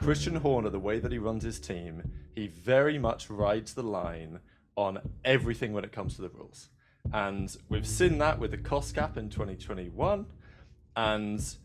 Christian Horner, the way that he runs his team, he very much rides the line on everything when it comes to the rules. And we've seen that with the cost cap in 2021, and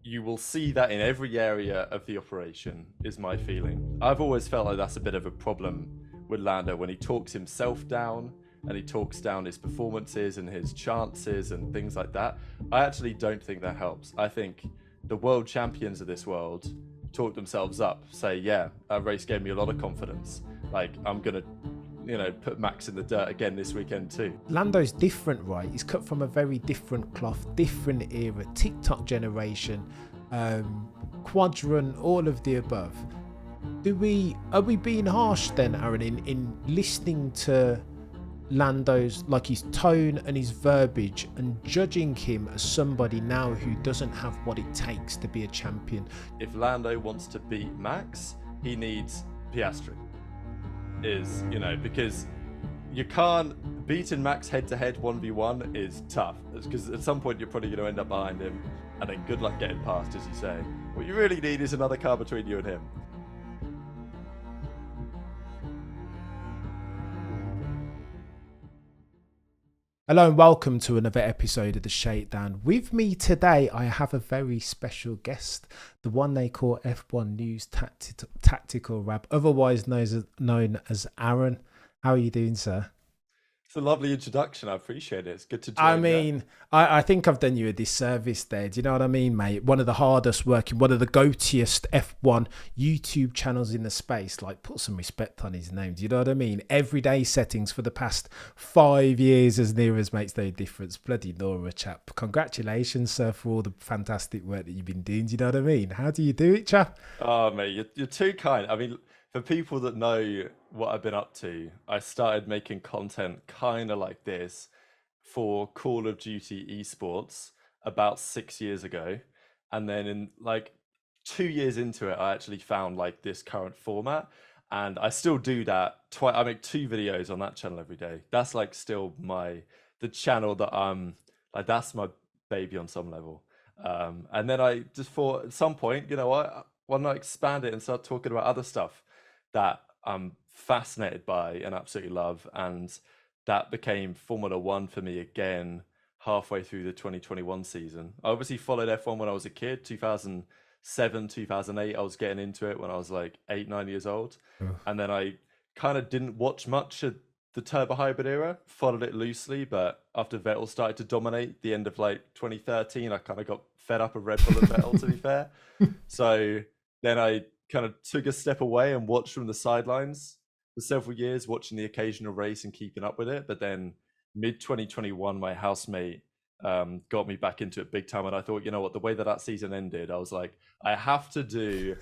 you will see that in every area of the operation, is my feeling. I've always felt like that's a bit of a problem with Lando when he talks himself down and he talks down his performances and his chances and things like that. I actually don't think that helps. I think the world champions of this world talk themselves up, say, yeah, that race gave me a lot of confidence. Like, I'm going to, put Max in the dirt again this weekend too. Lando's different, right? He's cut from a very different cloth, different era, TikTok generation, quadrant, all of the above. Are we being harsh then, Aaron, in listening to Lando's, like, his tone and his verbiage, and judging him as somebody now who doesn't have what it takes to be a champion? If Lando wants to beat Max, he needs Piastri. Because you can't, beating Max head-to-head 1v1 is tough, because at some point you're probably going to end up behind him, and then good luck getting past, as you say. What you really need is another car between you and him. Hello and welcome to another episode of the Shakedown. With me today, I have a very special guest, the one they call F1 News Tactical Rab, otherwise known as Aaron. How are you doing, sir? It's a lovely introduction. I appreciate it. It's good to join. I think I've done you a disservice there. Do you know what I mean, mate? One of the hardest working, one of the goatiest F1 YouTube channels in the space. Like, put some respect on his name. Do you know what I mean? Everyday settings for the past 5 years, as near as makes no difference. Bloody Nora, chap. Congratulations, sir, for all the fantastic work that you've been doing. Do you know what I mean? How do you do it, chap? Oh, mate, you're too kind. I mean, for people that know what I've been up to, I started making content kind of like this for Call of Duty esports about 6 years ago. And then in like 2 years into it, I actually found like this current format. And I still do that. I make 2 videos on that channel every day. That's like still the channel that I'm like, that's my baby on some level. And then I just thought at some point, why not expand it and start talking about other stuff that I'm fascinated by and absolutely love. And that became Formula One for me again halfway through the 2021 season. I obviously followed F1 when I was a kid, 2007, 2008. I was getting into it when I was like 8, 9 years old. And then I kind of didn't watch much of the turbo hybrid era, followed it loosely. But after Vettel started to dominate the end of like 2013, I kind of got fed up of Red Bull and Vettel, to be fair. So then I kind of took a step away and watched from the sidelines for several years, watching the occasional race and keeping up with it. But then mid 2021, my housemate got me back into it big time. And I thought, you know what, the way that season ended, I was like, I have to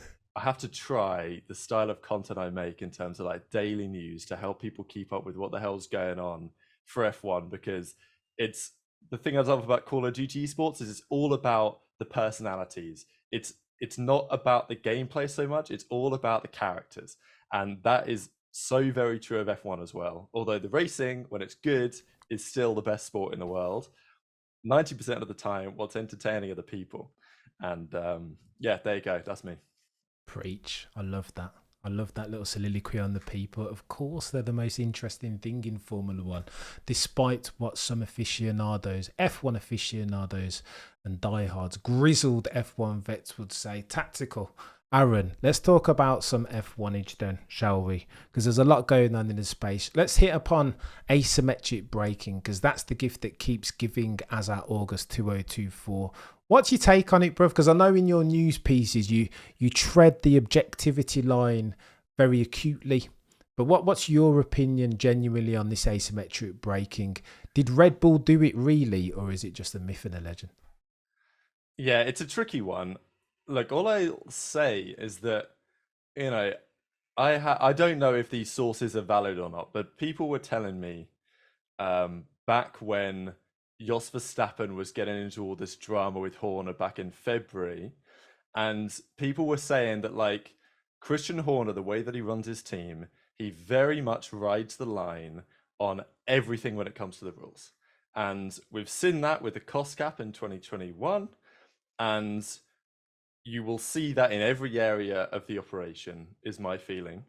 try the style of content I make in terms of like daily news to help people keep up with what the hell's going on for F1, because it's the thing I love about Call of Duty esports is it's all about the personalities. It's not about the gameplay so much. It's all about the characters. And that is so very true of F1 as well. Although the racing, when it's good, is still the best sport in the world. 90% of the time, what's entertaining are the people. And yeah, there you go. That's me. Preach. I love that. I love that little soliloquy on the people. Of course, they're the most interesting thing in Formula One, despite what some aficionados, F1 aficionados and diehards, grizzled F1 vets would say. Tactical. Aaron, let's talk about some F1-age then, shall we? Because there's a lot going on in the space. Let's hit upon asymmetric braking, because that's the gift that keeps giving as at August 2024. What's your take on it, bruv? Because I know in your news pieces you tread the objectivity line very acutely. But what's your opinion genuinely on this asymmetric braking? Did Red Bull do it really, or is it just a myth and a legend? Yeah, it's a tricky one. Look, all I'll say is that, I don't know if these sources are valid or not, but people were telling me back when Jos Verstappen was getting into all this drama with Horner back in February, and people were saying that like Christian Horner, the way that he runs his team, he very much rides the line on everything when it comes to the rules. And we've seen that with the cost cap in 2021. And you will see that in every area of the operation, is my feeling.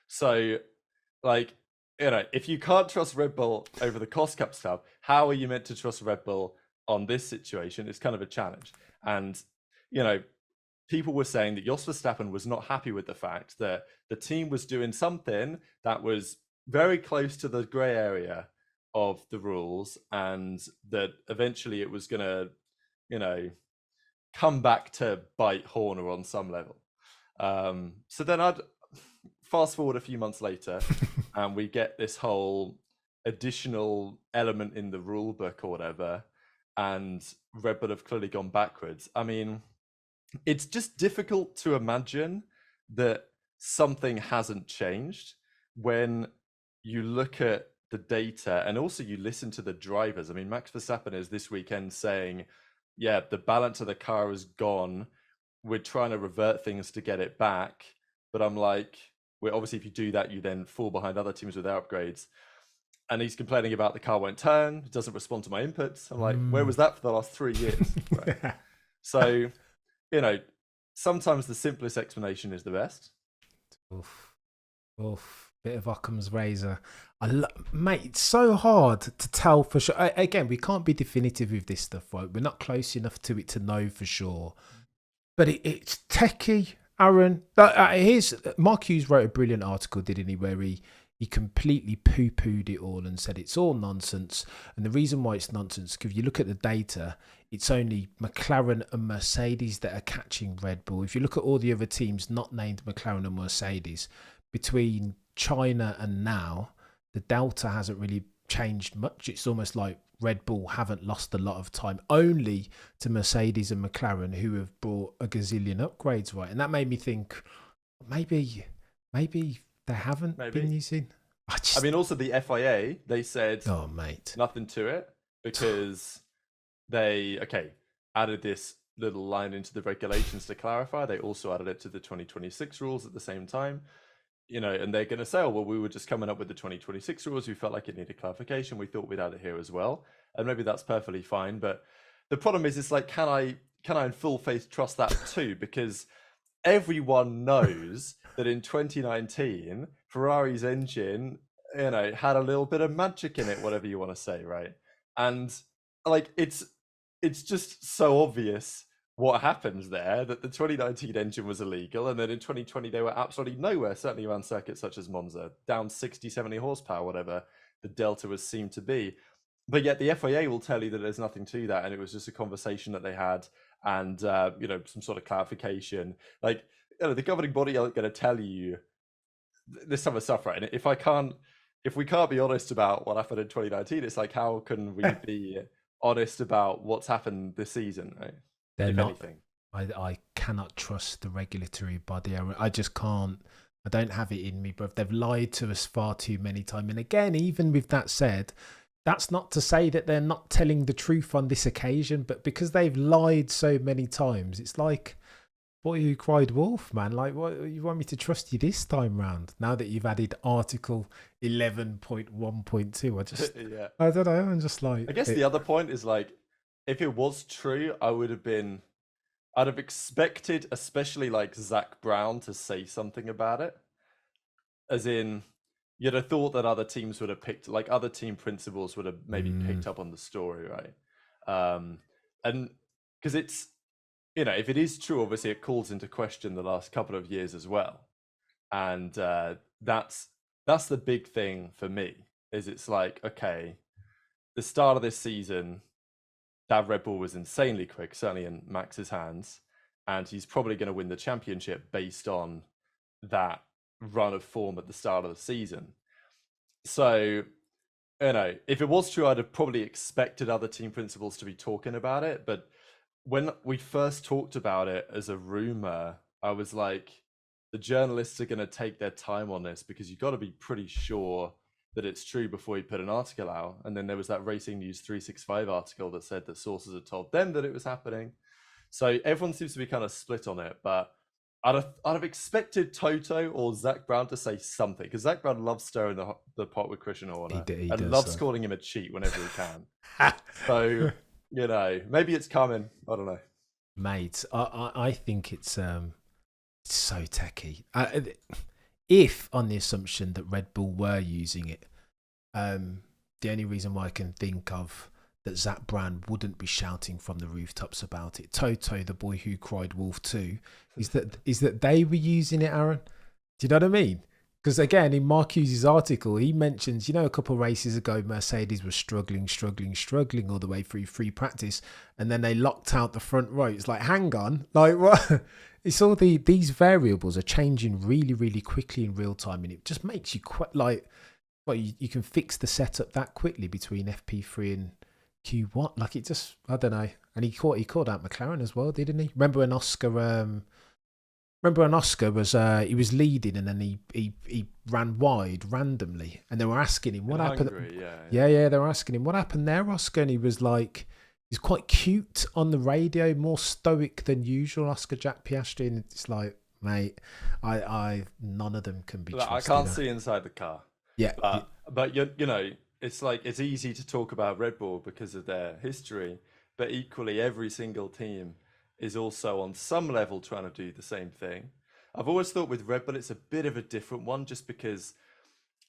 So, like, if you can't trust Red Bull over the cost cap stuff, how are you meant to trust Red Bull on this situation? It's kind of a challenge. And, you know, people were saying that Jos Verstappen was not happy with the fact that the team was doing something that was very close to the grey area of the rules, and that eventually it was going to, come back to bite Horner on some level. So then I'd fast forward a few months later, and we get this whole additional element in the rule book or whatever, and Red Bull have clearly gone backwards. I mean, it's just difficult to imagine that something hasn't changed when you look at the data and also you listen to the drivers. I mean, Max Verstappen is this weekend saying, yeah, the balance of the car is gone. We're trying to revert things to get it back. But I'm like, well, obviously, if you do that, you then fall behind other teams with their upgrades. And he's complaining about the car won't turn, it doesn't respond to my inputs. I'm like, where was that for the last 3 years? Right. So, sometimes the simplest explanation is the best. Oof. Bit of Occam's razor. Mate, it's so hard to tell for sure. Again, we can't be definitive with this stuff, right? We're not close enough to it to know for sure. But it's techie, Aaron. Mark Hughes wrote a brilliant article, didn't he, where he completely poo-pooed it all and said it's all nonsense. And the reason why it's nonsense, because if you look at the data, it's only McLaren and Mercedes that are catching Red Bull. If you look at all the other teams not named McLaren and Mercedes, between China and now, the delta hasn't really changed much. It's almost like Red Bull haven't lost a lot of time, only to Mercedes and McLaren, who have brought a gazillion upgrades, right? And that made me think, maybe they haven't been using. I mean, also the FIA, they said, oh mate, nothing to it, because they added this little line into the regulations to clarify. They also added it to the 2026 rules at the same time. And they're going to say, oh, well, we were just coming up with the 2026 rules. We felt like it needed clarification. We thought we'd add it here as well. And maybe that's perfectly fine. But the problem is, it's like, can I in full faith trust that too? Because everyone knows that in 2019, Ferrari's engine, had a little bit of magic in it, whatever you want to say, right? And like, it's just so obvious what happens there, that the 2019 engine was illegal, and then in 2020 they were absolutely nowhere, certainly around circuits such as Monza, down 60, 70 horsepower, whatever the delta was seemed to be. But yet the FIA will tell you that there's nothing to that, and it was just a conversation that they had, and some sort of clarification. Like, the governing body are going to tell you this type of stuff, right? And if we can't be honest about what happened in 2019, it's like, how can we be honest about what's happened this season, right? They're not. Anything. I cannot trust the regulatory body. I just can't. I don't have it in me, but they've lied to us far too many times. And again, even with that said, that's not to say that they're not telling the truth on this occasion, but because they've lied so many times, it's like, boy who cried wolf, man. Like, what, you want me to trust you this time round? Now that you've added Article 11.1.2, I just, yeah. I don't know. I'm just like, I guess the other point is, like, if it was true, I'd have expected, especially like Zach Brown, to say something about it. As in, you'd have thought that other teams would have picked, like, other team principals would have maybe picked up on the story, right? And because it's, if it is true, obviously it calls into question the last couple of years as well. And that's the big thing for me, is it's like, okay, the start of this season, that Red Bull was insanely quick, certainly in Max's hands, and he's probably going to win the championship based on that run of form at the start of the season. So, if it was true, I'd have probably expected other team principals to be talking about it. But when we first talked about it as a rumor, I was like, the journalists are going to take their time on this, because you've got to be pretty sure that it's true before you put an article out. And then there was that Racing News 365 article that said that sources had told them that it was happening. So everyone seems to be kind of split on it. But I'd have expected Toto or Zach Brown to say something, because Zach Brown loves stirring the pot with Christian Horner, and loves calling him a cheat whenever he can. So, maybe it's coming. I don't know. mate. I think it's so techy. If on the assumption that Red Bull were using it, the only reason why I can think of that Zach Brown wouldn't be shouting from the rooftops about it, Toto, the boy who cried wolf too, is that they were using it, Aaron. Do you know what I mean? Because again, in Mark Hughes' article, he mentions, a couple of races ago, Mercedes was struggling all the way through free practice, and then they locked out the front row. It's like, hang on, like what? It's all these variables are changing really, really quickly in real time, and it just makes you quite like, well, you can fix the setup that quickly between FP3 and Q1. Like it just, I don't know. And he called out McLaren as well, didn't he? Remember when Oscar was he was leading and then he ran wide randomly, and they were asking him what happened. Hungary, Yeah, they were asking him what happened there, Oscar, and he was like, he's quite cute on the radio, more stoic than usual, Oscar Jack Piastri, and it's like, mate, I none of them can be trusted. I can't see inside the car. Yeah, but it's like it's easy to talk about Red Bull because of their history, but equally every single team is also on some level trying to do the same thing. I've always thought with Red Bull it's a bit of a different one, just because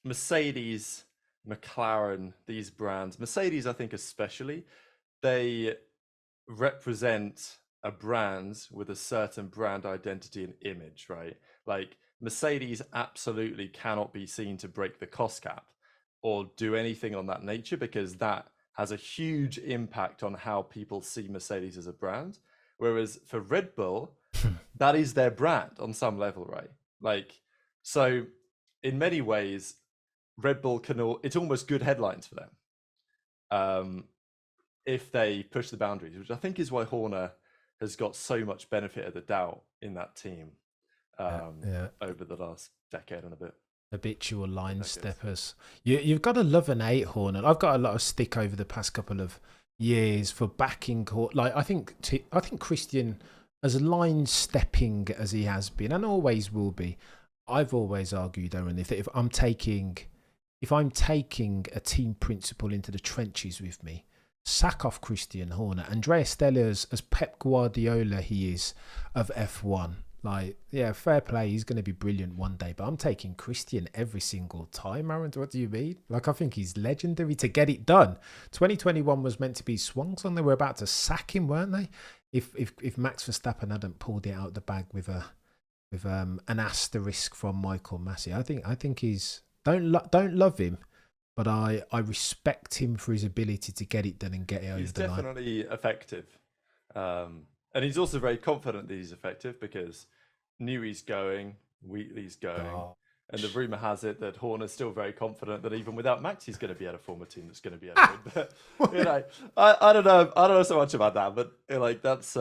Mercedes, McLaren, these brands, Mercedes I think especially, they represent a brand with a certain brand identity and image, right? Like Mercedes absolutely cannot be seen to break the cost cap or do anything on that nature, because that has a huge impact on how people see Mercedes as a brand. Whereas for Red Bull, that is their brand on some level, right? Like, so in many ways, Red Bull it's almost good headlines for them if they push the boundaries, which I think is why Horner has got so much benefit of the doubt in that team over the last decade and a bit. Habitual line steppers. You've got to love an 8 Horner. I've got a lot of stick over the past couple of years for backing. Like I think Christian, as line stepping as he has been and always will be, I've always argued, Aaron, if I'm taking a team principal into the trenches with me, sack off Christian Horner. Andrea Stella, as Pep Guardiola he is of F1. Like, yeah, fair play. He's going to be brilliant one day, but I'm taking Christian every single time, Aaron. What do you mean? Like, I think he's legendary to get it done. 2021 was meant to be swung song. They were about to sack him, weren't they? If Max Verstappen hadn't pulled it out of the bag with an asterisk from Michael Massey, I think he's don't love him, but I respect him for his ability to get it done and get it over the line. He's definitely effective. And he's also very confident that he's effective because Newey's going, Wheatley's going. And the rumour has it that Horner's still very confident that even without Max, he's going to be able to form a team that's going to be able to win. But, I don't know so much about that, but like that's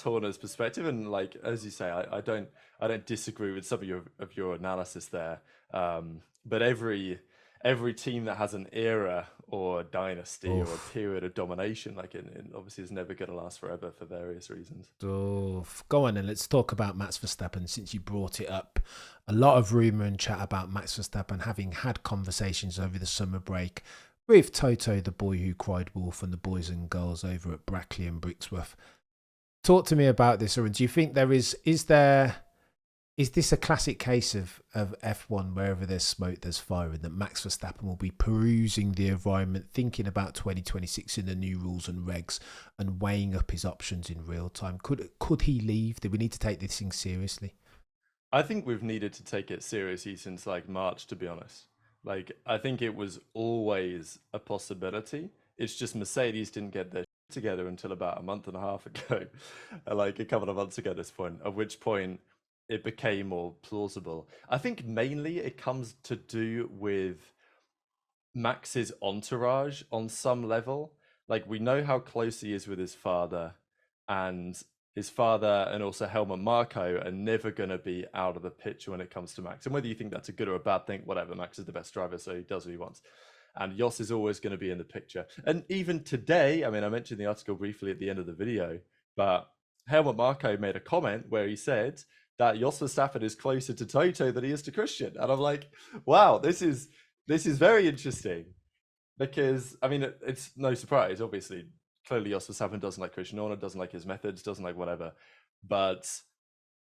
Horner's perspective. And like, as you say, I don't disagree with some of your analysis there. But every team that has an era or dynasty or a period of domination, like it obviously is never going to last forever for various reasons. Go on and let's talk about Max Verstappen since you brought it up. A lot of rumour and chat about Max Verstappen having had conversations over the summer break with Toto, the boy who cried wolf, and the boys and girls over at Brackley and Brixworth. Talk to me about this, or do you think is this a classic case of F1, wherever there's smoke, there's fire, and that Max Verstappen will be perusing the environment, thinking about 2026 in the new rules and regs, and weighing up his options in real time? Could he leave? Do we need to take this thing seriously? I think we've needed to take it seriously since like March, to be honest. Like, I think it was always a possibility. It's just Mercedes didn't get their shit together until about a month and a half ago, like a couple of months ago at this point, at which point it became more plausible. I think mainly it comes to do with Max's entourage on some level. Like, we know how close he is with his father, and his father and also Helmut Marko are never going to be out of the picture when it comes to Max. And whether you think that's a good or a bad thing, whatever, Max is the best driver, so he does what he wants. And Jos is always going to be in the picture. And even today, I mean, I mentioned the article briefly at the end of the video, but Helmut Marko made a comment where he said that Jos Verstappen is closer to Toto than he is to Christian. And I'm like, wow, this is very interesting, because, I mean, it's no surprise, obviously, clearly Oscar Verstappen doesn't like Christian Horner, doesn't like his methods, doesn't like whatever. But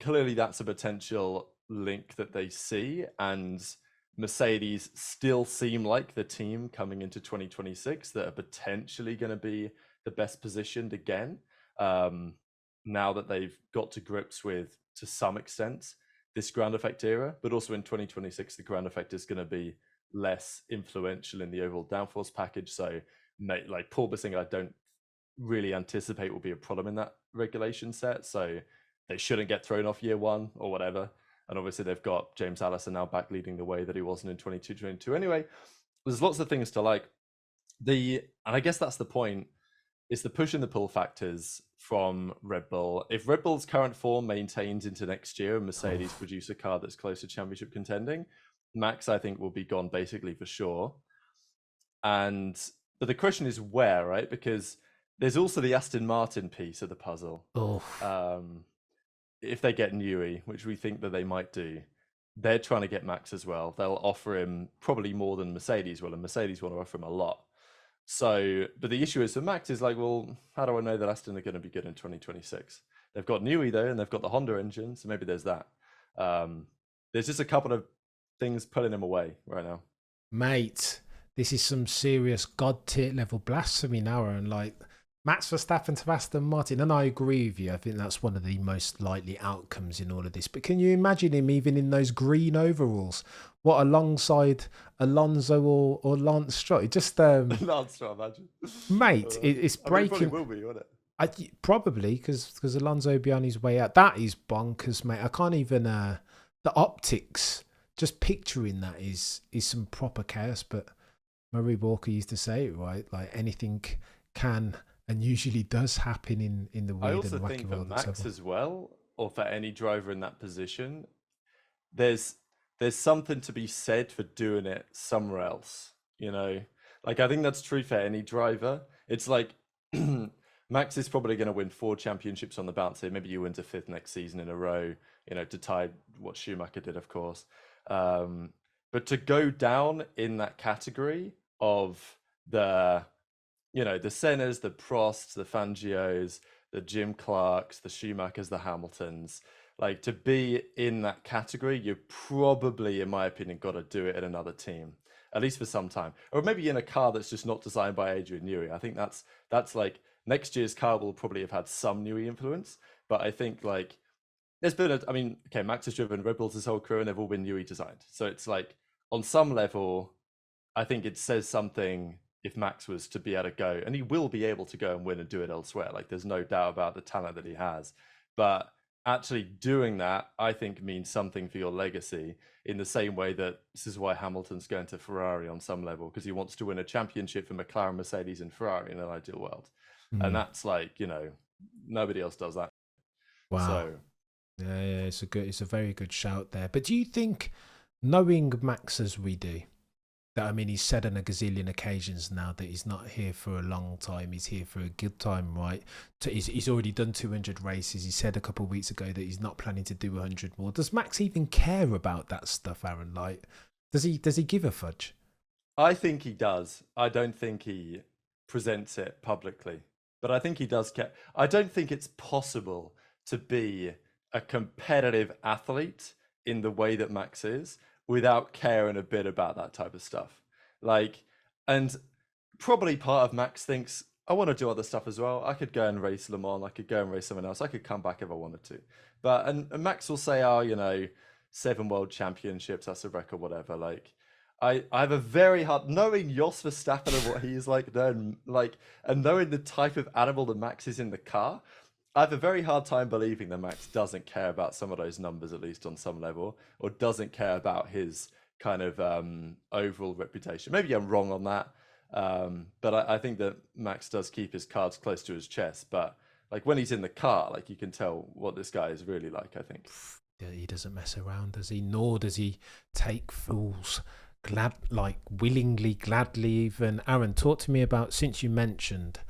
clearly that's a potential link that they see, and Mercedes still seem like the team coming into 2026 that are potentially going to be the best positioned again. Now that they've got to grips with, to some extent, this ground effect era, but also in 2026, the ground effect is going to be less influential in the overall downforce package. So, like porpoising, I don't really anticipate will be a problem in that regulation set. So they shouldn't get thrown off year one or whatever. And obviously they've got James Allison now back leading the way that he wasn't in 22 anyway. There's lots of things to like. And I guess that's the point, is the push and the pull factors from Red Bull. If Red Bull's current form maintains into next year and Mercedes produce a car that's close to championship contending, Max, I think, will be gone basically for sure. But the question is where, right? Because there's also the Aston Martin piece of the puzzle. If they get Newey, which we think that they might do, they're trying to get Max as well. They'll offer him probably more than Mercedes will, and Mercedes want to offer him a lot. So, but the issue is for Max is like, well, how do I know that Aston are going to be good in 2026? They've got Newey though, and they've got the Honda engine, so maybe there's that. There's just a couple of things pulling him away right now. Mate, this is some serious god tier level blasphemy now, and like Max Verstappen to Aston Martin, and I agree with you. I think that's one of the most likely outcomes in all of this. But can you imagine him even in those green overalls? What, alongside Alonso or Lance Stroll? Just Lance Stroll, imagine. Mate, it's breaking. I mean, it probably will be, won't it? Probably because Alonso will be on his way out. That is bonkers, mate. I can't even. The optics, just picturing that is some proper chaos. But Murray Walker used to say it right, like anything can and usually does happen in the weird and wacky world. I also think for Max as well, or for any driver in that position, there's something to be said for doing it somewhere else. You know, like I think that's true for any driver. It's like Max is probably going to win 4 championships on the bounce here. Maybe you win to 5th next season in a row, you know, to tie what Schumacher did, of course. But to go down in that category of the, you know, the Sennas, the Prosts, the Fangios, the Jim Clarks, the Schumachers, the Hamiltons, like to be in that category, you probably, in my opinion, got to do it at another team, at least for some time. Or maybe in a car that's just not designed by Adrian Newey. I think that's like, next year's car will probably have had some Newey influence, but I think like there's been okay, Max has driven Red Bulls his whole career and they've all been Newey designed. So it's like on some level, I think it says something if Max was to be able to go, and he will be able to go and win and do it elsewhere. Like there's no doubt about the talent that he has, but actually doing that, I think, means something for your legacy in the same way that this is why Hamilton's going to Ferrari on some level, because he wants to win a championship for McLaren, Mercedes and Ferrari in an ideal world. And that's like, you know, nobody else does that. Wow. So yeah, it's a very good shout there. But do you think, knowing Max as we do, that I mean, he's said on a gazillion occasions now that he's not here for a long time, he's here for a good time, right? He's already done 200 races. He said a couple of weeks ago that he's not planning to do 100 more. Does Max even care about that stuff, Aaron? Like, does he give a fudge? I think he does. I don't think he presents it publicly, but I think he does care. I don't think it's possible to be a competitive athlete in the way that Max is without caring a bit about that type of stuff. Like, and probably part of Max thinks, I want to do other stuff as well. I could go and race Le Mans. I could go and race someone else. I could come back if I wanted to. But, and Max will say, oh, you know, 7 world championships, that's a record, whatever. Like, I have a very hard, knowing Jos Verstappen and what he is like, and knowing the type of animal that Max is in the car, I have a very hard time believing that Max doesn't care about some of those numbers, at least on some level, or doesn't care about his kind of overall reputation. Maybe I'm wrong on that, but I think that Max does keep his cards close to his chest. But like when he's in the car, like you can tell what this guy is really like, I think. He doesn't mess around, does he? Nor does he take fools willingly, gladly even. Aaron, talk to me about, since you mentioned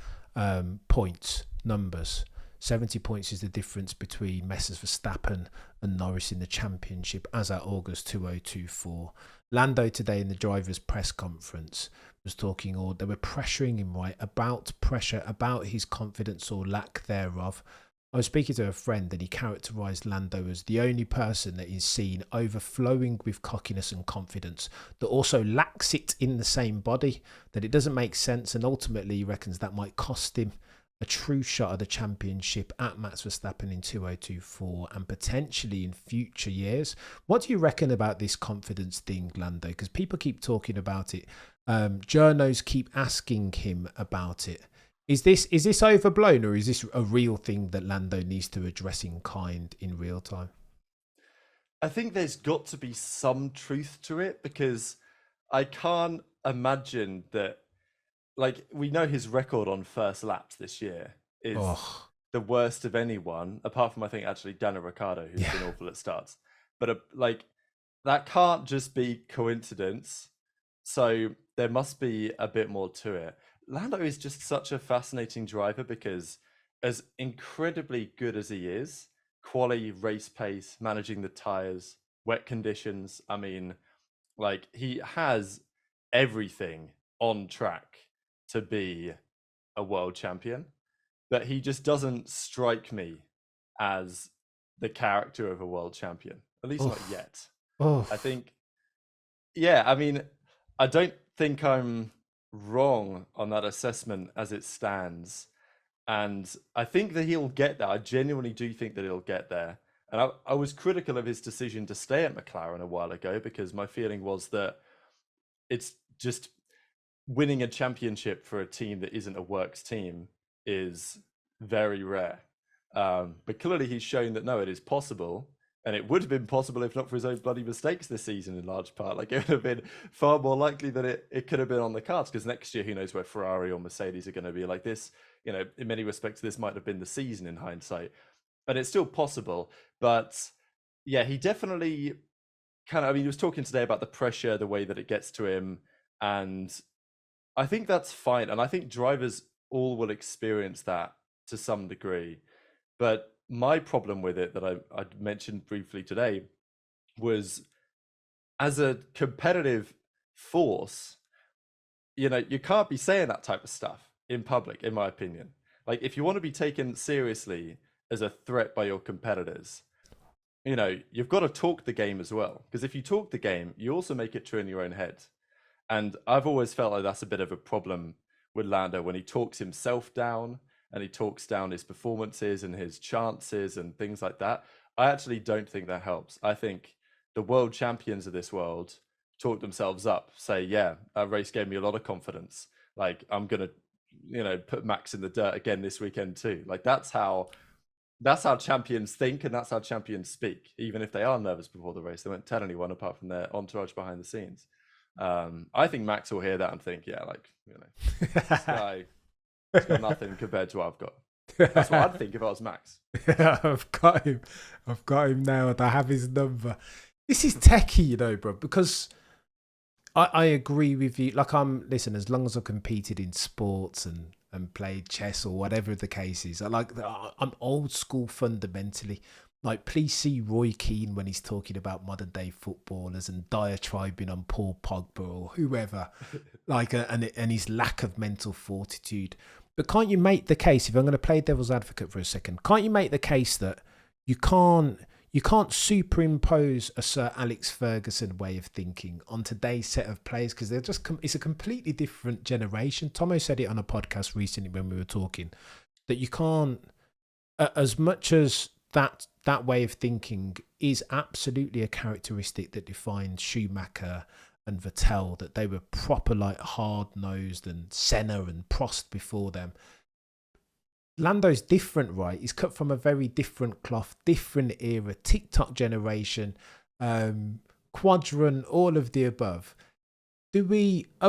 points, numbers. 70 points is the difference between Messrs Verstappen and Norris in the championship as at August 2024. Lando today in the driver's press conference was talking, or they were pressuring him, right, about pressure, about his confidence or lack thereof. I was speaking to a friend and he characterised Lando as the only person that is seen overflowing with cockiness and confidence that also lacks it in the same body, that it doesn't make sense, and ultimately he reckons that might cost him a true shot at the championship at Max Verstappen in 2024 and potentially in future years. What do you reckon about this confidence thing, Lando? Because people keep talking about it. Journos keep asking him about it. Is this overblown, or is this a real thing that Lando needs to address in kind in real time? I think there's got to be some truth to it, because I can't imagine that, like, we know his record on first laps this year is the worst of anyone, apart from, I think, actually Daniel Ricciardo, who's been awful at starts. But like, that can't just be coincidence. So there must be a bit more to it. Lando is just such a fascinating driver, because as incredibly good as he is, quality, race pace, managing the tires, wet conditions, I mean, like, he has everything on track to be a world champion, but he just doesn't strike me as the character of a world champion, at least not yet. I think, I mean, I don't think I'm wrong on that assessment as it stands. And I think that he'll get there. I genuinely do think that he'll get there. And I was critical of his decision to stay at McLaren a while ago, because my feeling was that it's just winning a championship for a team that isn't a works team is very rare. But clearly he's shown that, no, it is possible. And it would have been possible if not for his own bloody mistakes this season, in large part. Like, it would have been far more likely that it could have been on the cards, because next year, who knows where Ferrari or Mercedes are going to be. Like, this, you know, in many respects, this might have been the season in hindsight. But it's still possible. But yeah, he definitely kind of, I mean, he was talking today about the pressure, the way that it gets to him. And I think that's fine. And I think drivers all will experience that to some degree. But my problem with it that I mentioned briefly today was, as a competitive force, you know, you can't be saying that type of stuff in public, in my opinion. Like, if you want to be taken seriously as a threat by your competitors, you know, you've got to talk the game as well. Because if you talk the game, you also make it true in your own head. And I've always felt like that's a bit of a problem with Lando, when he talks himself down and he talks down his performances and his chances and things like that. I actually don't think that helps. I think the world champions of this world talk themselves up, say, yeah, that race gave me a lot of confidence. Like, I'm going to, you know, put Max in the dirt again this weekend too. Like, that's how champions think, and that's how champions speak. Even if they are nervous before the race, they won't tell anyone apart from their entourage behind the scenes. I think Max will hear that and think, yeah, like, you know, this guy has got nothing compared to what I've got. That's what I'd think if I was Max. I've got him nailed. I have his number. This is techie, you know, bro, because I agree with you. Like, listen, as long as I've competed in sports and played chess or whatever the case is, I'm old school fundamentally. Like, please see Roy Keane when he's talking about modern day footballers and diatribing on Paul Pogba or whoever, like, and his lack of mental fortitude. But can't you make the case, if I'm going to play devil's advocate for a second, can't you make the case that you can't superimpose a Sir Alex Ferguson way of thinking on today's set of players, because they're just it's a completely different generation. Tomo said it on a podcast recently when we were talking, that you can't, as much as that way of thinking is absolutely a characteristic that defines Schumacher and Vettel, that they were proper, like, hard-nosed, and Senna and Prost before them. Lando's different, right? He's cut from a very different cloth, different era, TikTok generation, quadrant, all of the above. Are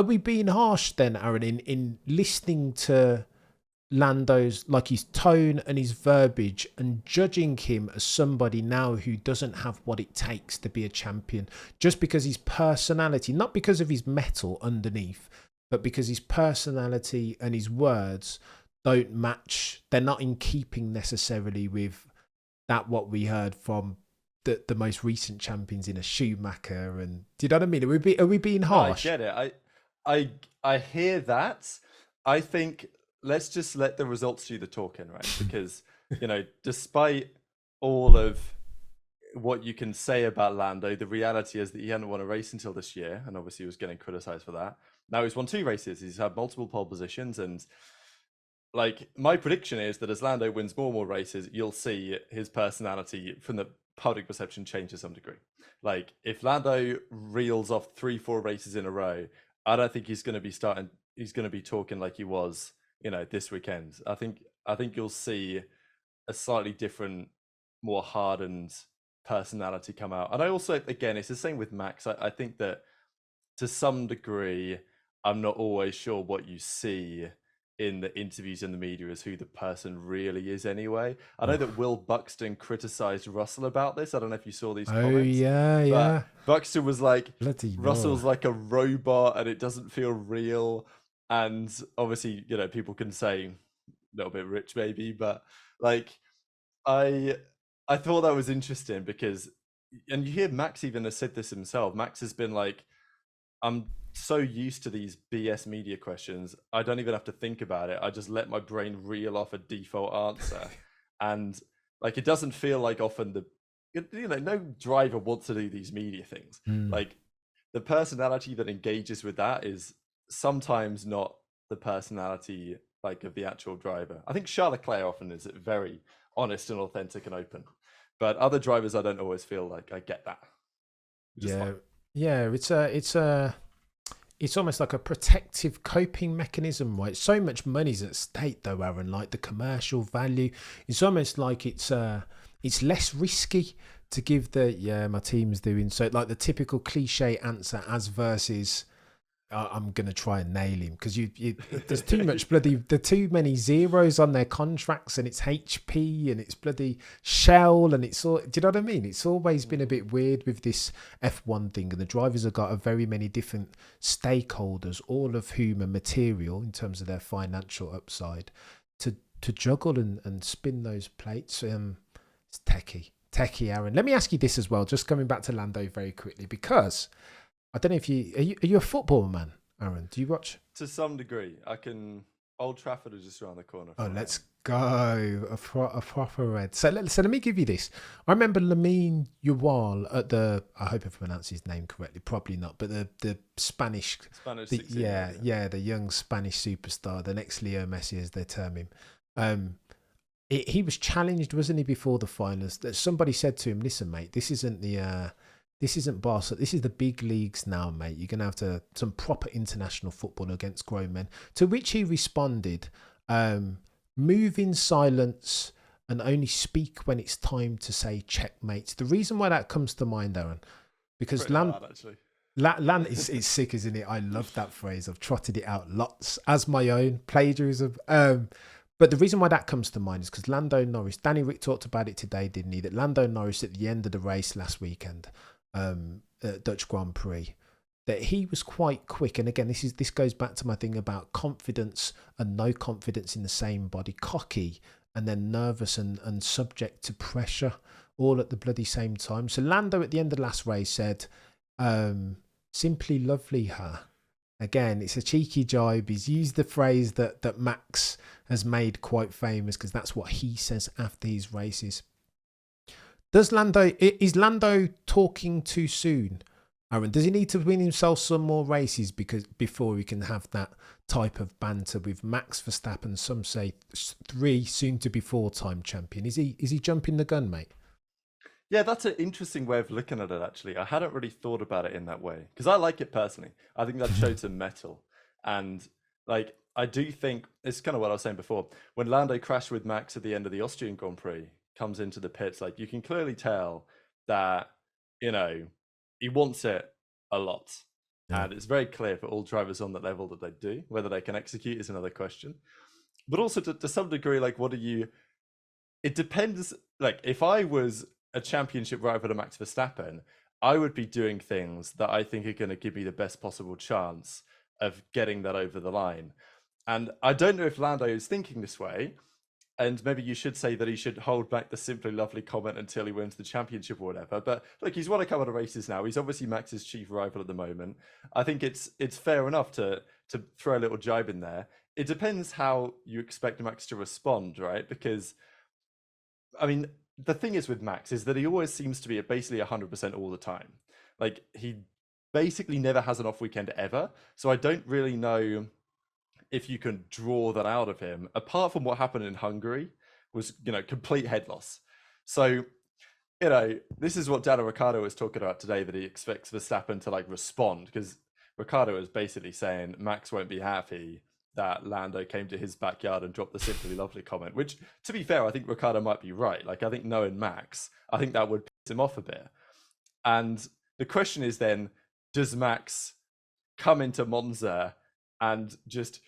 we being harsh then, Aaron, in listening to Lando's, like, his tone and his verbiage, and judging him as somebody now who doesn't have what it takes to be a champion, just because his personality, not because of his metal underneath, but because his personality and his words don't match. They're not in keeping necessarily with that what we heard from the most recent champions in a Schumacher. And do you know what I mean? Are we being No, I harsh? get it. I hear that. I think let's just let the results do the talking, right? Because, despite all of what you can say about Lando, the reality is that he hadn't won a race until this year, and obviously he was getting criticized for that. Now he's won 2 races. He's had multiple pole positions, and like my prediction is that as Lando wins more and more races, you'll see his personality from the public perception change to some degree. Like if Lando reels off 3-4 races in a row, I don't think he's going to be starting. He's going to be talking like he was, this weekend. I think you'll see a slightly different, more hardened personality come out. And I also, again, it's the same with Max. I think that to some degree, I'm not always sure what you see in the interviews in the media is who the person really is anyway. I know that Will Buxton criticized Russell about this. I don't know if you saw these Oh comments. yeah, But yeah. Buxton was like, Bloody Russell's no. like a robot and it doesn't feel real. And obviously, people can say a little bit rich maybe, but like I I thought that was interesting because and you hear Max even has said this himself. Max has been like, I'm so used to these BS media questions. I don't even have to think about it. I just let my brain reel off a default answer. And like it doesn't feel like often no driver wants to do these media things. Mm. Like the personality that engages with that is sometimes not the personality like of the actual driver. I think Charles Leclerc often is very honest and authentic and open. But other drivers I don't always feel like I get that. Which is Yeah, fine. yeah. It's almost like a protective coping mechanism, right? So much money's at stake, though, Aaron. Like the commercial value, it's almost like it's less risky to give the my team's doing so. Like the typical cliche answer as versus I'm gonna try and nail him because there's too much bloody there too many zeros on their contracts and it's HP and it's bloody Shell and it's all. Do you know what I mean? It's always been a bit weird with this F1 thing, and the drivers have got a very many different stakeholders, all of whom are material in terms of their financial upside to juggle and spin those plates. It's techie, Aaron. Let me ask you this as well, just coming back to Lando very quickly because. I don't know if are you a football man, Aaron? Do you watch? To some degree, I can. Old Trafford is just around the corner Oh, from where I let's am. go a proper red. So let me give you this. I remember Lamine Yamal at the. I hope I pronounced his name correctly. Probably not, but the Spanish. Spanish The 16-year-old, yeah. the young Spanish superstar, the next Leo Messi as they term him. Um, he was challenged, wasn't he, before the finals? That somebody said to him, "Listen, mate, this isn't Barca. This is the big leagues now, mate. You're gonna have some proper international football against grown men." To which he responded, "Move in silence and only speak when it's time to say checkmate." The reason why that comes to mind, Aaron, because Pretty hard, actually. Land it's sick, isn't it? I love that phrase. I've trotted it out lots as my own plagiarism. But the reason why that comes to mind is because Lando Norris, Danny Rick talked about it today, didn't he? That Lando Norris at the end of the race last weekend, Dutch Grand Prix, that he was quite quick. And again, this goes back to my thing about confidence and no confidence in the same body, cocky and then nervous and subject to pressure all at the bloody same time. So Lando at the end of the last race said, simply lovely her. Again, it's a cheeky jibe. He's used the phrase that Max has made quite famous because that's what he says after his races. Is Lando talking too soon, Aaron? Does he need to win himself some more races before he can have that type of banter with Max Verstappen? Some say 3, soon to be 4-time champion. Is he jumping the gun, mate? Yeah, that's an interesting way of looking at it, actually. I hadn't really thought about it in that way because I like it personally. I think that showed some metal. And like, I do think it's kind of what I was saying before. When Lando crashed with Max at the end of the Austrian Grand Prix, comes into the pits, like, you can clearly tell that, he wants it a lot. Yeah. And it's very clear for all drivers on that level that they do. Whether they can execute is another question. But also to some degree, like, it depends. Like, if I was a championship rival to Max Verstappen, I would be doing things that I think are going to give me the best possible chance of getting that over the line. And I don't know if Lando is thinking this way, and maybe you should say that he should hold back the simply lovely comment until he wins the championship or whatever. But look, he's won a couple of races now. He's obviously Max's chief rival at the moment. I think it's fair enough to throw a little jibe in there. It depends how you expect Max to respond, right? Because I mean, the thing is with Max is that he always seems to be at basically 100% all the time. Like he basically never has an off weekend ever. So I don't really know if you can draw that out of him, apart from what happened in Hungary, was complete head loss. So this is what Daniel Ricciardo was talking about today, that he expects Verstappen to like respond, because Ricciardo is basically saying Max won't be happy that Lando came to his backyard and dropped the simply lovely comment, which, to be fair, I think Ricciardo might be right. Like, I think knowing Max, I think that would piss him off a bit. And the question is then, does Max come into Monza and just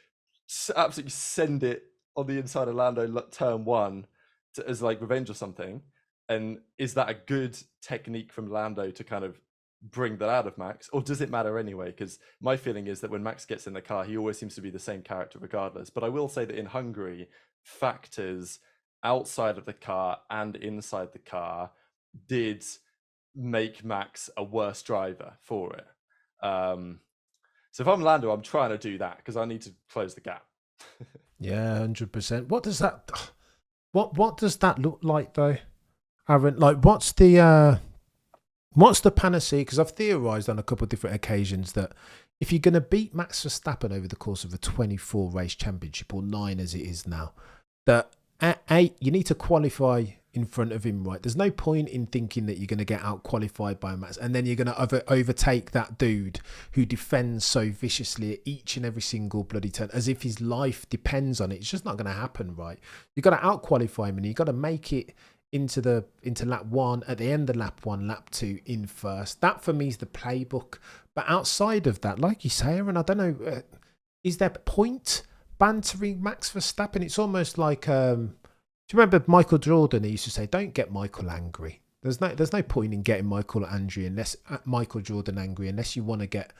absolutely send it on the inside of Lando turn one as like revenge or something? And is that a good technique from Lando to kind of bring that out of Max, or does it matter anyway? Because my feeling is that when Max gets in the car, he always seems to be the same character regardless. But I will say that in Hungary, factors outside of the car and inside the car did make Max a worse driver for it. So if I'm Lando, I'm trying to do that because I need to close the gap. Yeah, 100%. What does that? What does that look like though, Aaron? Like, what's the panacea? Because I've theorised on a couple of different occasions that if you're going to beat Max Verstappen over the course of a 24 race championship, or 9 as it is now, that at 8 you need to qualify in front of him, right? There's no point in thinking that you're going to get out qualified by Max and then you're going to overtake that dude who defends so viciously at each and every single bloody turn as if his life depends on it. It's just not going to happen, right? You've got to out qualify him and you've got to make it into lap 1, at the end of lap 1, lap 2 in first. That for me is the playbook. But outside of that, like you say, Aaron, I don't know, is there point bantering Max Verstappen? It's almost like do you remember Michael Jordan? He used to say, "Don't get Michael angry." There's no point in getting Michael Jordan angry unless you want to get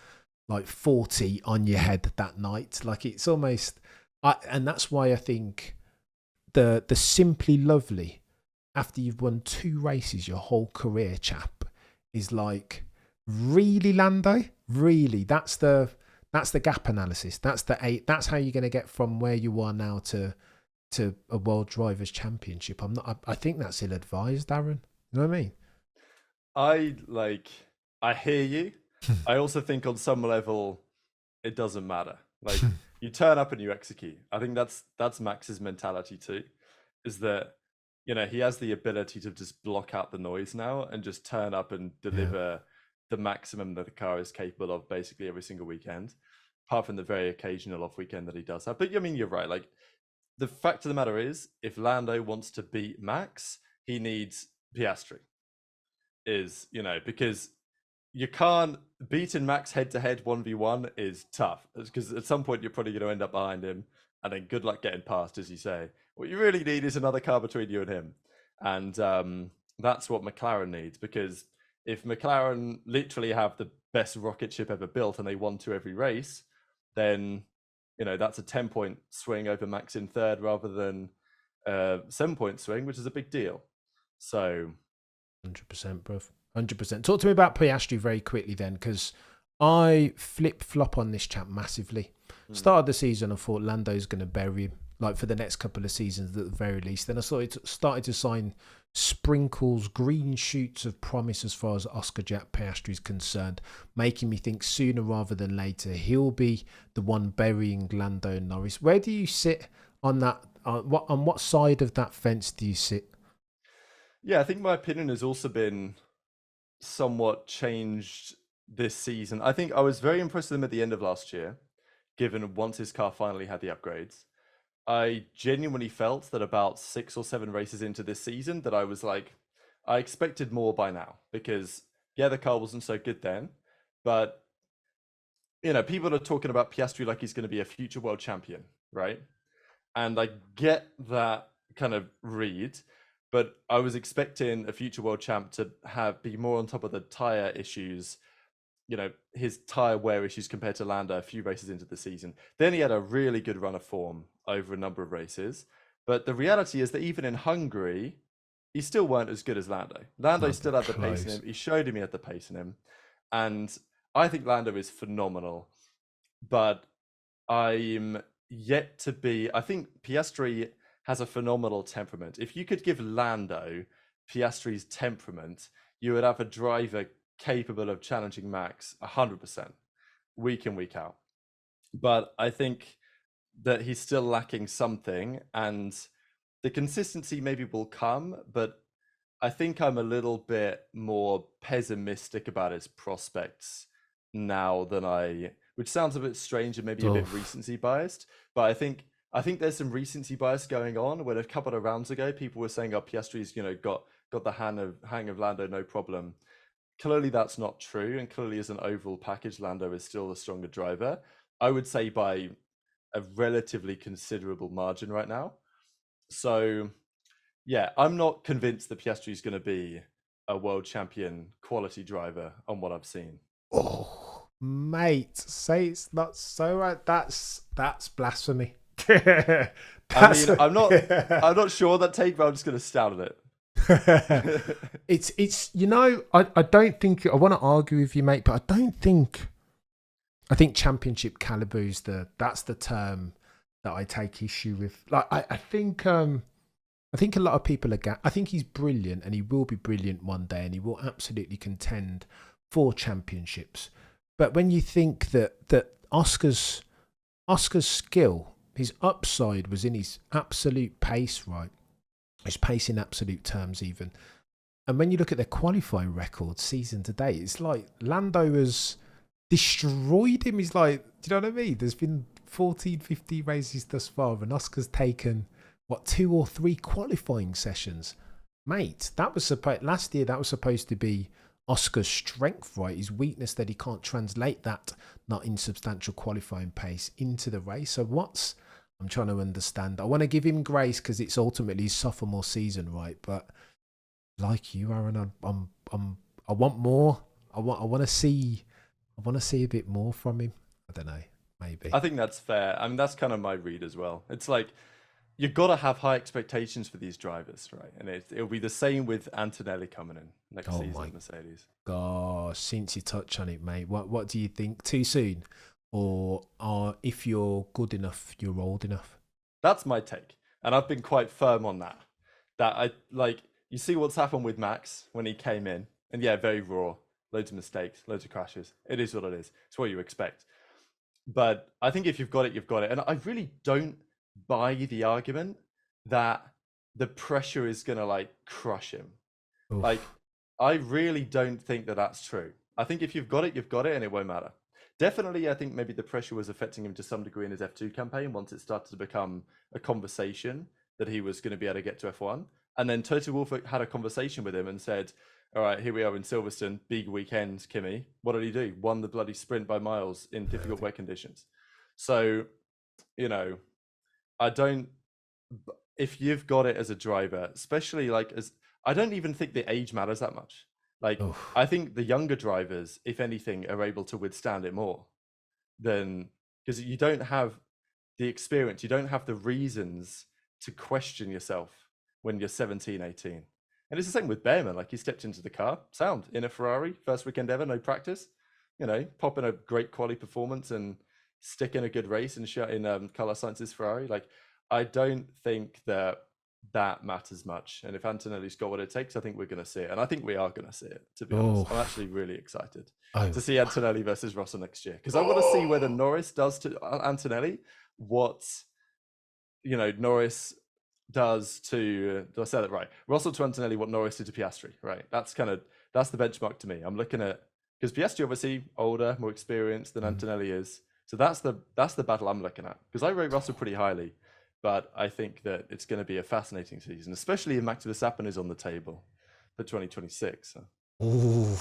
like 40 on your head that night. Like, it's almost, and that's why I think the simply lovely, after you've won 2 races your whole career, chap, is like, really, Lando? Really? That's the gap analysis. That's the 8. That's how you're going to get from where you are now to a World Drivers' Championship. I think that's ill-advised, Darren. You know what I mean? I hear you. I also think on some level it doesn't matter. Like, you turn up and you execute. I think that's Max's mentality too, is that he has the ability to just block out the noise now and just turn up and deliver the maximum that the car is capable of basically every single weekend, apart from the very occasional off weekend that he does have. But I mean, you're right. Like, the fact of the matter is, if Lando wants to beat Max, he needs Piastri. Because you can't beating Max head to head 1v1 is tough, because at some point you're probably going to end up behind him, and then good luck getting past, as you say. What you really need is another car between you and him, and that's what McLaren needs. Because if McLaren literally have the best rocket ship ever built and they won 2 every race, then that's a 10-point swing over Max in third rather than a 7-point swing, which is a big deal. So 100%, bro. 100%. Talk to me about Piastri very quickly then, because I flip-flop on this chap massively. Start of the season, I thought Lando's going to bury him, like, for the next couple of seasons at the very least. Then I started to sign sprinkles, green shoots of promise as far as Oscar Piastri is concerned, making me think sooner rather than later he'll be the one burying Lando Norris. Where do you sit on that? On what side of that fence do you sit? Yeah, I think my opinion has also been somewhat changed this season. I think I was very impressed with him at the end of last year, given once his car finally had the upgrades. I genuinely felt that about 6 or 7 races into this season that I was like, I expected more by now, because the car wasn't so good then, but people are talking about Piastri like he's going to be a future world champion, right? And I get that kind of read, but I was expecting a future world champ to be more on top of the tire issues his tyre wear issues compared to Lando a few races into the season. Then he had a really good run of form over a number of races. But the reality is that even in Hungary, he still weren't as good as Lando. Lando Not still but had the pace in close. him. He showed him he had the pace in him. And I think Lando is phenomenal. But I'm yet to be. I think Piastri has a phenomenal temperament. If you could give Lando Piastri's temperament, you would have a driver capable of challenging Max 100% week in, week out. But I think that he's still lacking something, and the consistency maybe will come, but I think I'm a little bit more pessimistic about his prospects now than which sounds a bit strange and maybe a bit Oof. recency biased, but I think there's some recency bias going on. When a couple of rounds ago, people were saying, "Oh, Piastri's got the hang of Lando, no problem." Clearly, that's not true, and clearly, as an overall package, Lando is still the stronger driver. I would say by a relatively considerable margin right now. So yeah, I'm not convinced that Piastri is going to be a world champion quality driver on what I've seen. Oh, mate, say it's not so right. That's blasphemy. I That's mean, I'm not sure that take, but I'm just going to stand on it. it's I don't think I want to argue with you, mate, but I think championship caliber is that's the term that I take issue with. Like I think a lot of people I think he's brilliant, and he will be brilliant one day, and he will absolutely contend for championships. But when you think that Oscar's skill, his upside was in his absolute pace, right? His pace in absolute terms, even. And when you look at their qualifying record season to date, it's like Lando has destroyed him. He's like, do you know what I mean? There's been 14, 15 races thus far, and Oscar's taken, 2 or 3 qualifying sessions. Mate, last year, that was supposed to be Oscar's strength, right? His weakness, that he can't translate that not insubstantial qualifying pace into the race. So I'm trying to understand. I want to give him grace because it's ultimately his sophomore season, right? But like you, Aaron, I want more. I want to see a bit more from him. I don't know, maybe. I think that's fair. I mean, that's kind of my read as well. It's like you've got to have high expectations for these drivers, right? And it'll be the same with Antonelli coming in next season at Mercedes. Gosh, since you touch on it, mate, what do you think? Too soon? Or if you're good enough, you're old enough? That's my take. And I've been quite firm on that. That you see what's happened with Max when he came in. And yeah, very raw. Loads of mistakes, loads of crashes. It is what it is. It's what you expect. But I think if you've got it, you've got it. And I really don't buy the argument that the pressure is going to crush him. Oof. I really don't think that that's true. I think if you've got it, you've got it, and it won't matter. Definitely, I think maybe the pressure was affecting him to some degree in his F2 campaign once it started to become a conversation that he was going to be able to get to F1. And then Toto Wolff had a conversation with him and said, all right, here we are in Silverstone, big weekend, Kimi. What did he do? Won the bloody sprint by miles in difficult weather conditions. So, if you've got it as a driver, especially I don't even think the age matters that much. I think the younger drivers, if anything, are able to withstand it more because you don't have the experience, you don't have the reasons to question yourself when you're 17, 18. And it's the same with Behrman. He stepped into the car, sound, in a Ferrari, first weekend ever, no practice, pop in a great quality performance and stick in a good race and shut in Carlos Sainz's Ferrari. I don't think that matters much. And if Antonelli's got what it takes, I think we're going to see it. And I think we are going to see it, to be honest. I'm actually really excited to see Antonelli versus Russell next year. Because I want to see whether Norris does to Antonelli what, Norris does to, did I say that right? Russell to Antonelli, what Norris did to Piastri, right? That's the benchmark to me. I'm looking at, because Piastri obviously older, more experienced than Antonelli is. So that's the battle I'm looking at. Because I rate Russell pretty highly. But I think that it's going to be a fascinating season, especially if Max Verstappen is on the table for 2026. So. Ooh,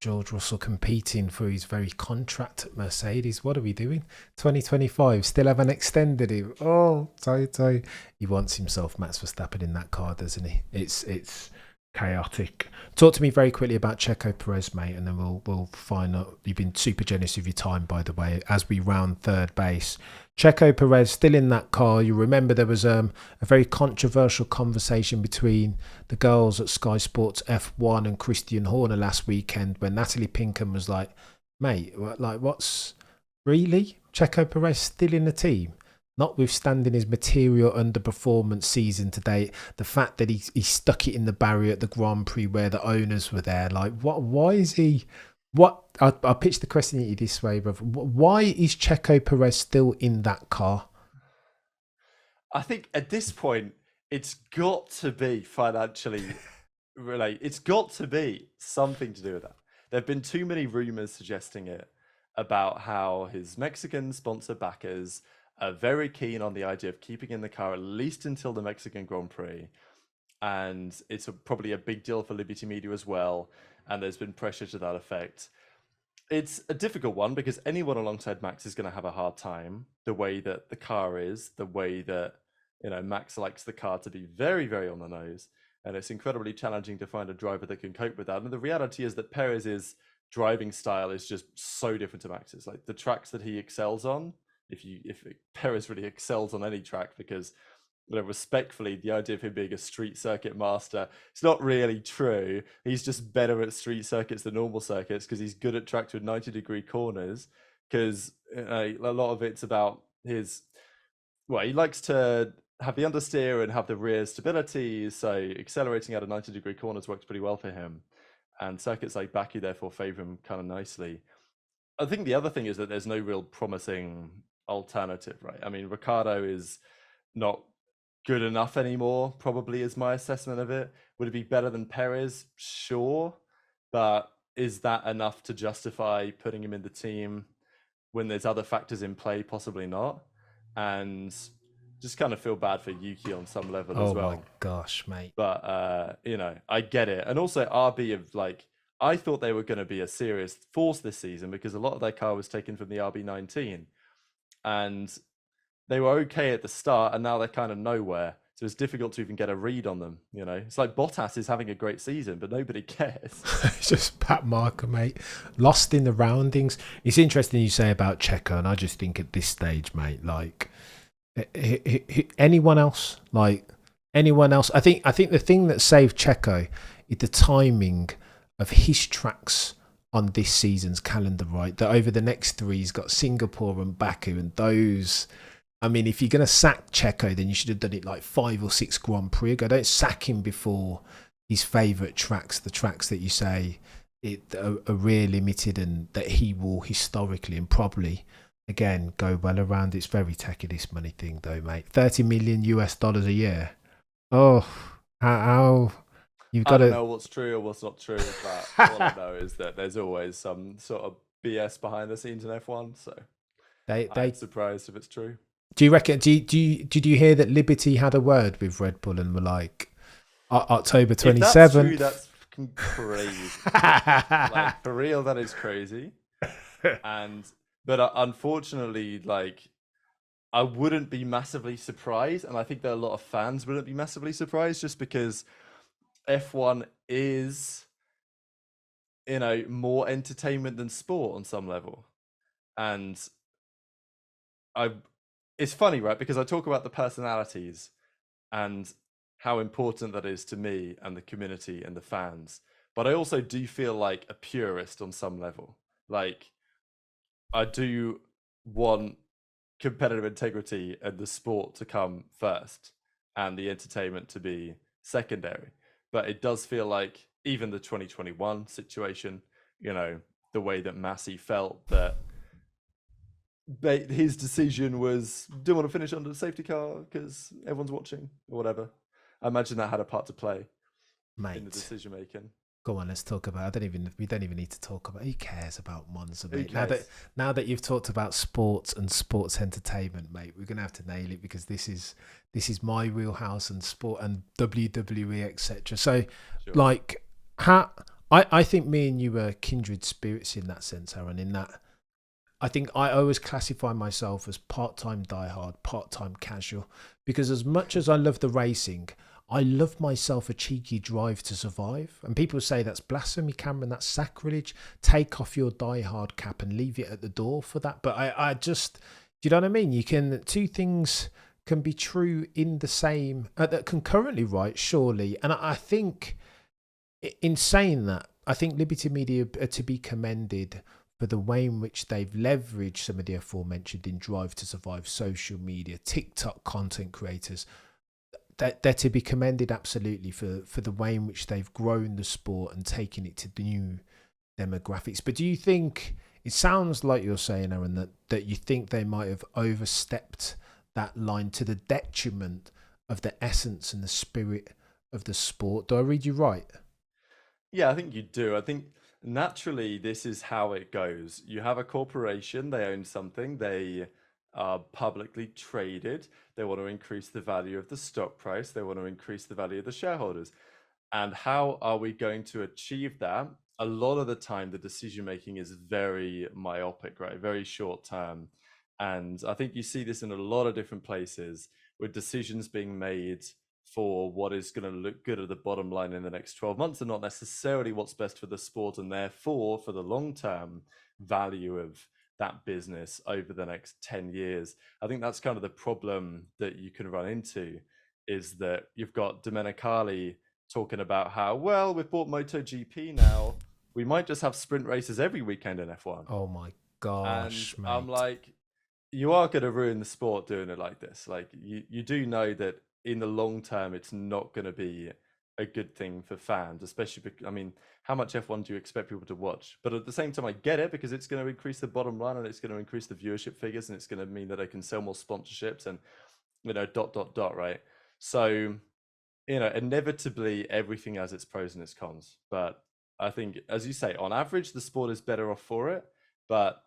George Russell competing for his very contract at Mercedes. What are we doing? 2025, still haven't extended him. Oh, Toto. He wants himself Max Verstappen in that car, doesn't he? It's Chaotic. Talk to me very quickly about Checo Perez, mate, and then we'll find out. You've been super generous with your time, by the way, as we round third base. Checo Perez still in that car. You remember there was a very controversial conversation between the girls at Sky Sports F1 and Christian Horner last weekend when Natalie Pinkham was like, mate, what's really? Checo Perez still in the team? Notwithstanding his material underperformance season to date, the fact that he stuck it in the barrier at the Grand Prix where the owners were there, like what? Why is he? What? I'll pitch the question at you this way, brother. Why is Checo Perez still in that car? I think at this point, it's got to be financially related. It's got to be something to do with that. There have been too many rumors suggesting it about how his Mexican sponsor backers are very keen on the idea of keeping in the car at least until the Mexican Grand Prix. And it's probably a big deal for Liberty Media as well. And there's been pressure to that effect. It's a difficult one because anyone alongside Max is going to have a hard time. The way that the car is, the way that Max likes the car to be very, very on the nose. And it's incredibly challenging to find a driver that can cope with that. And the reality is that Perez's driving style is just so different to Max's. Like the tracks that he excels on, if Perez really excels on any track, because respectfully, the idea of him being a street circuit master, it's not really true. He's just better at street circuits than normal circuits because he's good at tracks with 90-degree corners, because a lot of it's about his, he likes to have the understeer and have the rear stability, so accelerating out of 90-degree corners works pretty well for him, and circuits like Baku therefore favor him kind of nicely. I think the other thing is that there's no real promising alternative, right? I mean, Ricardo is not good enough anymore, probably, is my assessment of it. Would it be better than Perez? Sure. But is that enough to justify putting him in the team when there's other factors in play? Possibly not. And just kind of feel bad for Yuki on some level as well. Oh my gosh, mate. But, I get it. And also RB I thought they were going to be a serious force this season because a lot of their car was taken from the RB19. And they were okay at the start, and now they're kind of nowhere. So it's difficult to even get a read on them. It's like Bottas is having a great season, but nobody cares. It's just Pat Marker, mate. Lost in the roundings. It's interesting you say about Checo, and I just think at this stage, mate, like anyone else, I think the thing that saved Checo is the timing of his tracks on this season's calendar, right? That over the next three, he's got Singapore and Baku, and those. I mean, if you're going to sack Checo, then you should have done it like 5 or 6 Grand Prix ago. Don't sack him before his favourite tracks, the tracks that you say are rear limited and that he will historically and probably, again, go well around. It's very techy, this money thing, though, mate. $30 million a year. Oh, how you've got to... I don't know what's true or what's not true, but all I know is that there's always some sort of BS behind the scenes in F1, so I'm surprised if it's true. Do you reckon? Did you hear that Liberty had a word with Red Bull and were like October 27th? If that's true, that's fucking crazy. Like for real, that is crazy. But unfortunately, I wouldn't be massively surprised, and I think that a lot of fans wouldn't be massively surprised, just because F1 is, more entertainment than sport on some level, and it's funny, right? Because I talk about the personalities and how important that is to me and the community and the fans. But I also do feel like a purist on some level. Like, I do want competitive integrity and the sport to come first and the entertainment to be secondary. But it does feel like even the 2021 situation, the way that Massey felt that his decision was, didn't want to finish under the safety car because everyone's watching or whatever. I imagine that had a part to play, mate, in the decision making. Go on, let's talk about. We don't even need to talk about. Who cares about Monza, mate? Now that you've talked about sports and sports entertainment, mate, we're gonna have to nail it because this is my wheelhouse and sport and WWE, etc. So, sure. I think me and you are kindred spirits in that sense, Aaron. In that, I think I always classify myself as part-time diehard, part-time casual, because as much as I love the racing, I love myself a cheeky Drive to Survive. And people say that's blasphemy, Cameron, that's sacrilege. Take off your diehard cap and leave it at the door for that. But I just, do you know what I mean? You can, two things can be true in the same, that concurrently, right? Surely. And I think, in saying that, I think Liberty Media are to be commended for the way in which they've leveraged some of the aforementioned in Drive to Survive, social media, TikTok content creators. They're to be commended absolutely for the way in which they've grown the sport and taken it to the new demographics. But do you think, it sounds like you're saying, Aaron, that you think they might have overstepped that line to the detriment of the essence and the spirit of the sport? Do I read you right? Yeah, I think you do. I think naturally this is how it goes. You have a corporation, they own something, they are publicly traded, they want to increase the value of the stock price, they want to increase the value of the shareholders. And how are we going to achieve that? A lot of the time, the decision making is very myopic, right? Very short term. And I think you see this in a lot of different places with decisions being made for what is going to look good at the bottom line in the next 12 months and not necessarily what's best for the sport and therefore for the long term value of that business over the next 10 years. I think that's kind of the problem that you can run into, is that you've got Domenicali talking about how, well, we've bought MotoGP now, we might just have sprint races every weekend in F1. Oh my And gosh, I'm mate. like, you are going to ruin the sport doing it like this. Like, you do know that in the long term, it's not going to be a good thing for fans, especially because, I mean, how much F1 do you expect people to watch? But at the same time, I get it, because it's going to increase the bottom line and it's going to increase the viewership figures and it's going to mean that they can sell more sponsorships and, right? So, inevitably everything has its pros and its cons. But I think, as you say, on average, the sport is better off for it. But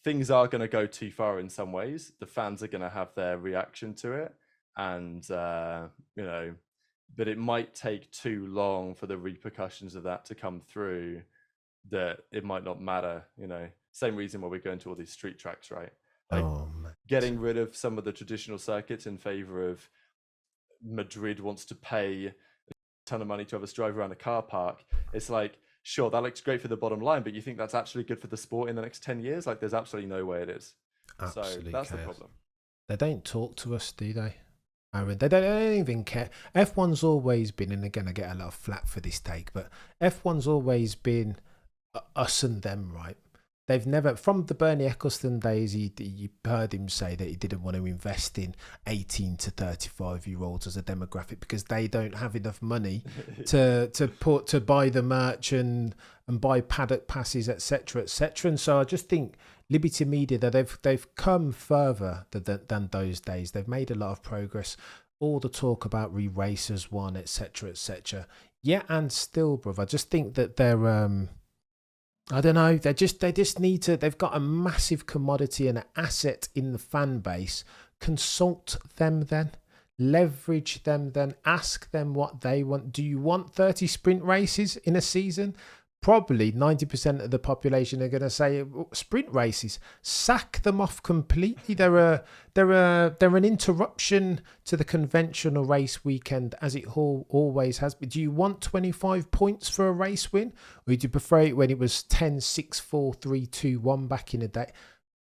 things are going to go too far in some ways. The fans are going to have their reaction to it, and but it might take too long for the repercussions of that to come through. That it might not matter. Same reason why we're going to all these street tracks, right? Like, Oh, mate. getting rid of some of the traditional circuits in favor of Madrid wants to pay a ton of money to have us drive around a car park. It's like, sure, that looks great for the bottom line, but you think that's actually good for the sport in the next 10 years? Like, there's absolutely no way it is. So Absolute that's the chaos. problem. They don't talk to us, do they? Aaron, they don't even care. F1's always been, and again, I get a lot of flack for this take, but F1's always been us and them, right? They've never, from the Bernie Ecclestone days, you heard him say that he didn't want to invest in 18 to 35-year-olds as a demographic because they don't have enough money to buy the merch and buy paddock passes, etc., etc. And so I just think Liberty Media, that they've come further than those days. They've made a lot of progress. All the talk about re-racers one, etc., etc. Yeah, and still, bruv, I just think that they're I don't know. They just need to. They've got a massive commodity and an asset in the fan base. Consult them then. Leverage them then. Ask them what they want. Do you want 30 sprint races in a season? Probably 90% of the population are going to say sprint races. Sack them off completely. They're an interruption to the conventional race weekend, as it always has. But do you want 25 points for a race win, or do you prefer it when it was 10, 6, 4, 3, 2, 1 back in the day?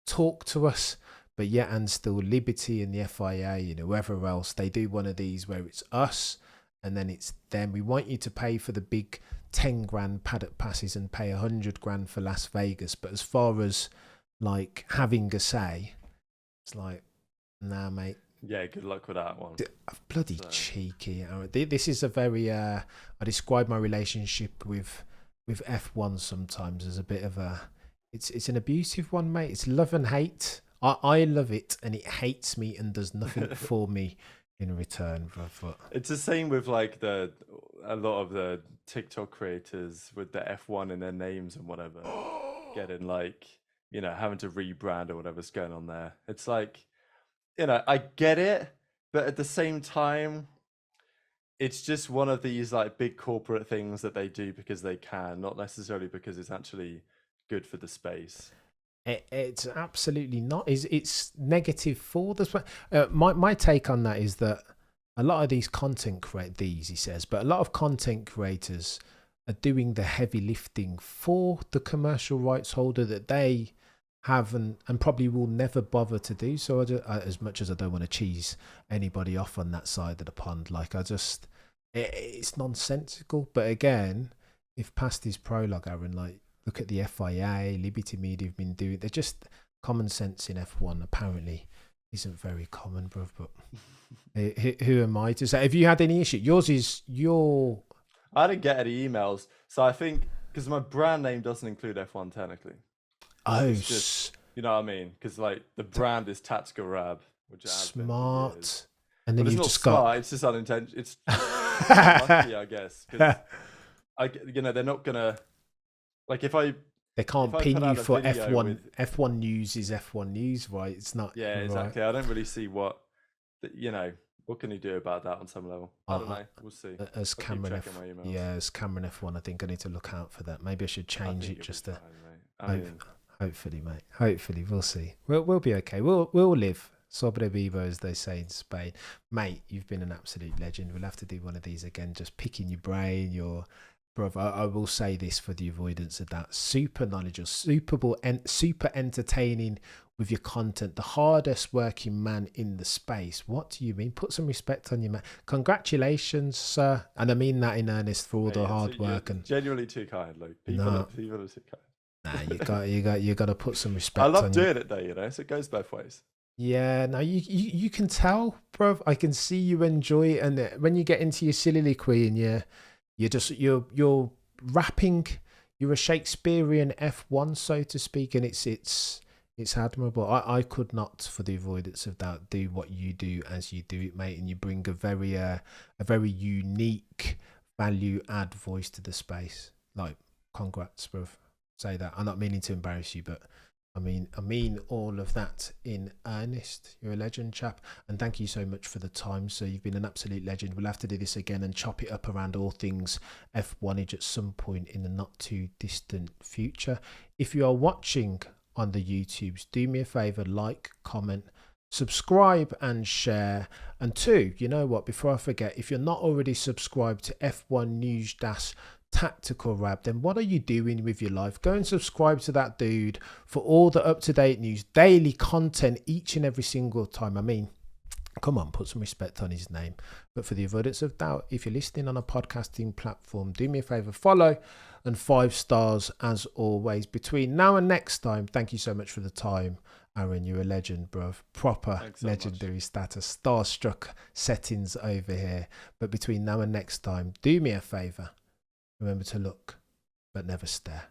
Talk to us. But yet and still, Liberty and the FIA and whoever else, they do one of these where it's us and then it's them. We want you to pay for the big 10 grand paddock passes and pay 100 grand for Las Vegas. But as far as like having a say, it's like, nah, mate. Yeah, good luck with that one. Bloody cheeky. This is a very, I describe my relationship with F1 sometimes as a bit of a, it's an abusive one, mate. It's love and hate. I love it and it hates me and does nothing for me in return. But it's the same with like a lot of the TikTok creators with the F1 in their names and whatever, getting like, having to rebrand or whatever's going on there. It's like, I get it, but at the same time, it's just one of these like big corporate things that they do because they can, not necessarily because it's actually good for the space. It's absolutely not. It's negative for the. My take on that is that a lot of these he says, but a lot of content creators are doing the heavy lifting for the commercial rights holder that they haven't and probably will never bother to do. So as much as I don't want to cheese anybody off on that side of the pond, like it's nonsensical. But again, if past his prologue, Aaron, like look at the FIA, Liberty Media have been doing, they're just common sense in F1 apparently isn't very common, bruv. But who am I to say? Have you had any issue? Yours is your... I didn't get any emails, so I think because my brand name doesn't include F1 technically. Oh, it's just, you know what I mean? Because like the brand is Tactical Rab, which is smart. And then you've just got... It's just unintentional. It's lucky, I guess. Because they're not gonna like they can't pin you for F1. F1 news is F1 news, right? It's not. Yeah, exactly. Right. I don't really see what can you do about that on some level? I don't know. We'll see. As Cameron F1, I think I need to look out for that. maybe I should change it just to. Hopefully, mate. Hopefully, we'll see. We'll be okay. We'll live. Sobre vivo, as they say in Spain. Mate, you've been an absolute legend. We'll have to do one of these again, just picking your brain, brother. I will say this for the avoidance of that. Super knowledgeable, super entertaining with your content. The hardest working man in the space. What do you mean? Put some respect on your man. Congratulations, sir. And I mean that in earnest for all the hard work. And genuinely too kind. Like people are too kind. Nah, you got to put some respect. I love doing it though, so it goes both ways. Yeah, no, you can tell, bro. I can see you enjoy it, and when you get into your soliloquy and you're rapping, you're a Shakespearean F1, so to speak, and it's admirable. I could not, for the avoidance of doubt, do what you do as you do it, mate, and you bring a very unique value add voice to the space. Like, congrats, bro. Say that. I'm not meaning to embarrass you, but I mean all of that in earnest. You're a legend, chap, and thank you so much for the time. So you've been an absolute legend. We'll have to do this again and chop it up around all things F1age at some point in the not too distant future. If you are watching on the YouTubes, do me a favor, like, comment, subscribe and share. And two, you know what, before I forget, if you're not already subscribed to F1 News Tactical Rab, then what are you doing with your life? Go and subscribe to that dude for all the up-to-date news, daily content each and every single time. I mean, come on, put some respect on his name. But for the avoidance of doubt, if you're listening on a podcasting platform, do me a favor, follow and 5 stars as always. Between now and next time, thank you so much for the time, Aaron. You're a legend, bro. Proper legendary status, starstruck settings over here. But between now and next time, do me a favor. Remember to look, but never stare.